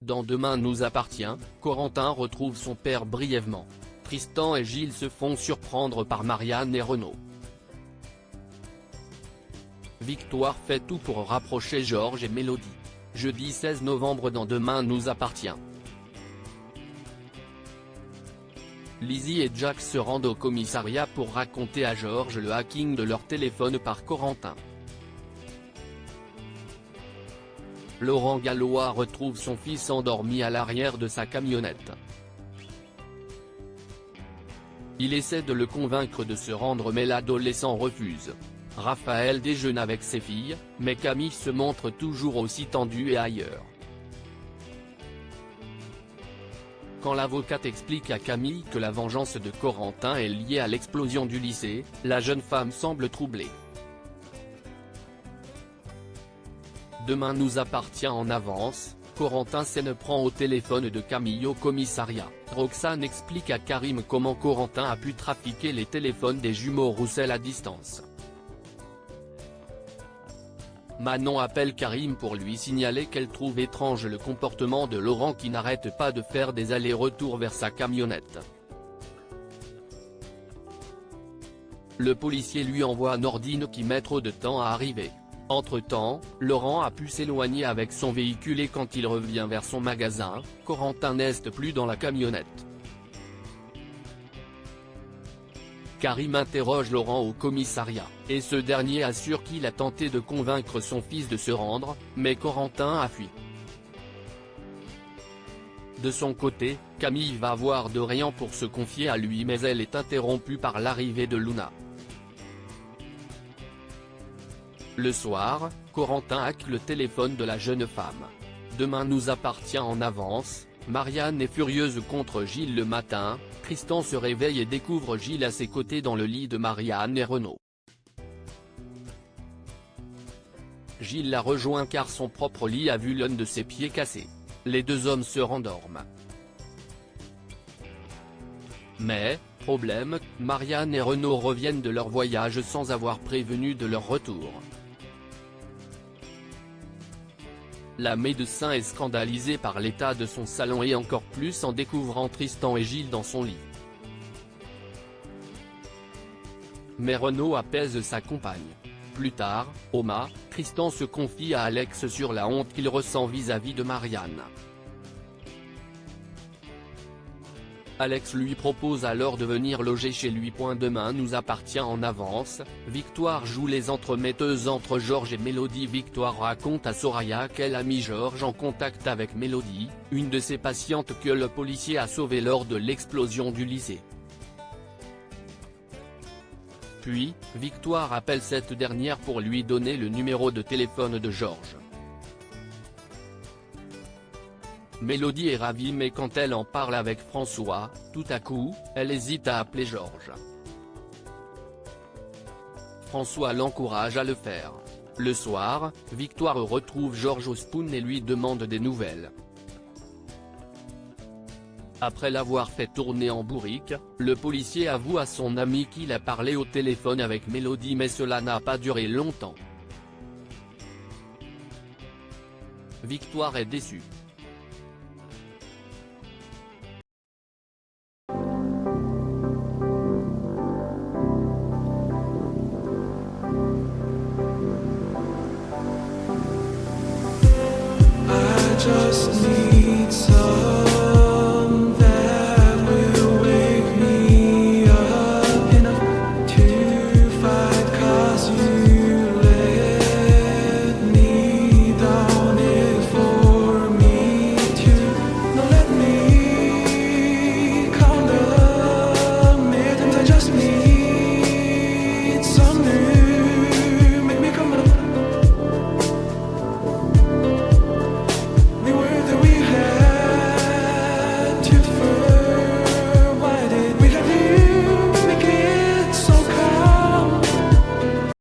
Dans Demain nous appartient, Corentin retrouve son père brièvement. Tristan et Gilles se font surprendre par Marianne et Renaud. Victoire fait tout pour rapprocher Georges et Mélodie. Jeudi 16 novembre dans Demain nous appartient. Lizzie et Jack se rendent au commissariat pour raconter à Georges le hacking de leur téléphone par Corentin. Laurent Gallois retrouve son fils endormi à l'arrière de sa camionnette. Il essaie de le convaincre de se rendre mais l'adolescent refuse. Raphaël déjeune avec ses filles, mais Camille se montre toujours aussi tendue et ailleurs. Quand l'avocate explique à Camille que la vengeance de Corentin est liée à l'explosion du lycée, la jeune femme semble troublée. Demain nous appartient en avance, Corentin s'en prend au téléphone de Camille au commissariat. Roxane explique à Karim comment Corentin a pu trafiquer les téléphones des jumeaux Roussel à distance. Manon appelle Karim pour lui signaler qu'elle trouve étrange le comportement de Laurent qui n'arrête pas de faire des allers-retours vers sa camionnette. Le policier lui envoie Nordine qui met trop de temps à arriver. Entre-temps, Laurent a pu s'éloigner avec son véhicule et quand il revient vers son magasin, Corentin n'est plus dans la camionnette. Karim interroge Laurent au commissariat, et ce dernier assure qu'il a tenté de convaincre son fils de se rendre, mais Corentin a fui. De son côté, Camille va voir Dorian pour se confier à lui mais elle est interrompue par l'arrivée de Luna. Le soir, Corentin hack le téléphone de la jeune femme. Demain nous appartient en avance, Marianne est furieuse contre Gilles le matin, Tristan se réveille et découvre Gilles à ses côtés dans le lit de Marianne et Renaud. Gilles la rejoint car son propre lit a vu l'un de ses pieds cassé. Les deux hommes se rendorment. Mais, problème, Marianne et Renaud reviennent de leur voyage sans avoir prévenu de leur retour. La médecin est scandalisée par l'état de son salon et encore plus en découvrant Tristan et Gilles dans son lit. Mais Renaud apaise sa compagne. Plus tard, au MA, Tristan se confie à Alex sur la honte qu'il ressent vis-à-vis de Marianne. Alex lui propose alors de venir loger chez lui. Demain nous appartient en avance, Victoire joue les entremetteuses entre Georges et Mélodie. Victoire raconte à Soraya qu'elle a mis Georges en contact avec Mélodie, une de ses patientes que le policier a sauvée lors de l'explosion du lycée. Puis, Victoire appelle cette dernière pour lui donner le numéro de téléphone de Georges. Mélodie est ravie mais quand elle en parle avec François, tout à coup, elle hésite à appeler Georges. François l'encourage à le faire. Le soir, Victoire retrouve Georges au Spoon et lui demande des nouvelles. Après l'avoir fait tourner en bourrique, le policier avoue à son ami qu'il a parlé au téléphone avec Mélodie mais cela n'a pas duré longtemps. Victoire est déçue.